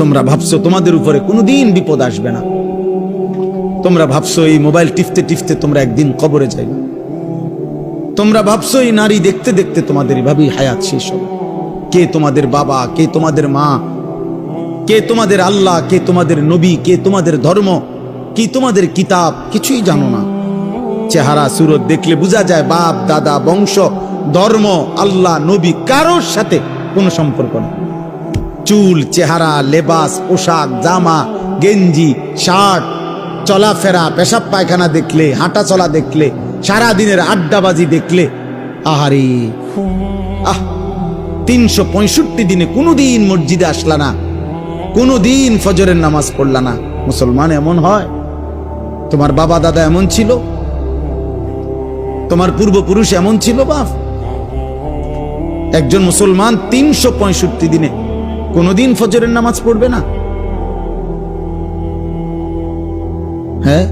তোমরা ভাবছো তোমাদের উপরে কোনোদিন বিপদ আসবে না, তোমরা ভাবছো এই মোবাইল টিপতে টিপতে তোমরা একদিন কবরে যাইবে, তোমরা ভাবছো এই নারী দেখতে দেখতে তোমাদের এভাবেই হায়াত শেষ হবে। কে তোমাদের বাবা, কে তোমাদের মা, কে তোমাদের আল্লাহ, কে তোমাদের নবী, কে তোমাদের ধর্ম, কি তোমাদের কিতাব, কিছুই জানো না। চেহারা সুরত দেখলে বোঝা যায় বাপ দাদা বংশ ধর্ম আল্লাহ নবী কারোর সাথে কোনো সম্পর্ক নেই। চুল, চেহারা, লেবাস, পোশাক, জামা, গেঞ্জি, শার্ট, চলাফেরা, পেশাব পায়খানা দেখলে, হাঁটা চলা দেখলে, সারা দিনের আড্ডাবাজি দেখলে, আহারে 365 দিনে কোনোদিন মসজিদে আসলা না, কোনোদিন ফজরের নামাজ পড়লা না। মুসলমান এমন হয়? তোমার বাবা দাদা এমন ছিল? তোমার পূর্বপুরুষ এমন ছিল? বাপ, একজন মুসলমান 365 দিনে কোনোদিন ফজরের নামাজ পড়বে না? হ্যাঁ,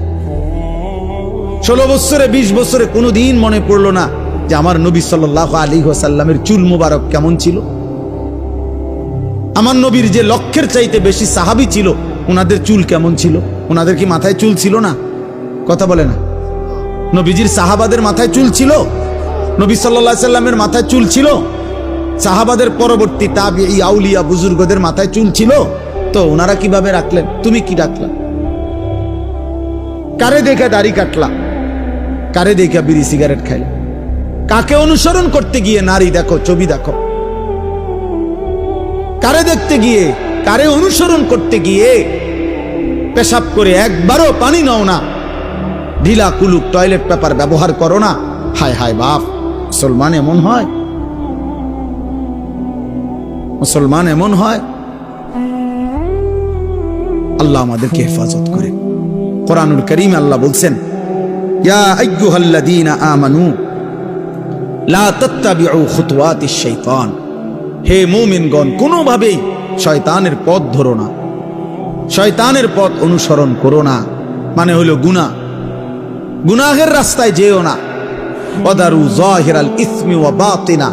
16 বছরে 20 বছরে কোনোদিন মনে পড়লো না যে আমার নবী সাল্লাল্লাহু আলাইহি ওয়াসাল্লামের চুল মুবারক কেমন ছিল? আমার নবীর যে লক্ষের চাইতে বেশি সাহাবী ছিল, ওনাদের চুল কেমন ছিল? ওনাদের কি মাথায় চুল ছিল না? কথা বলে না। নবীজির সাহাবাদের মাথায় চুল ছিল? নবী সাল্লাল্লাহু আলাইহি সাল্লামের মাথায় চুল ছিল? সাহাবাদের পরবর্তী তাবিঈ আউলিয়া বুজুর্গদের মাথায় চুল ছিল? তো ওনারা কিভাবে রাখলেন? তুমি কি রাখলা? কারে দেখে দাড়ি কাটলা? কারে দেখে বিড়ি সিগারেট খাইলা? কাকে অনুসরণ করতে গিয়ে নারী দেখো, ছবি দেখো? কারে দেখতে গিয়ে, কারে অনুসরণ করতে গিয়ে পেশাব করে একবারও পানি নাও না, ঢিলা কুলুক টয়লেট পেপার ব্যবহার করো না? হায় হায় বাপ, মুসলমান এমন হয়? মুসলমান এমন হয়? আল্লাহ আমাদেরকে হেফাজত করে। কোরআনুল কারীমে আল্লাহ বলছেন, ইয়া আইয়ুহাল্লাযীনা আমানু লা তাত্তাবিউ খুতুওয়াতিশ শাইতান, হে মুমিনগণ কোনোভাবেই শয়তানের পথ ধরো না, শয়তানের পথ অনুসরণ করো না। মানে হলো গুনাহ, গুনাহের রাস্তায় যেও না। ওয়াদারু যাহিরাল ইসমি ওয়া বাতিনা,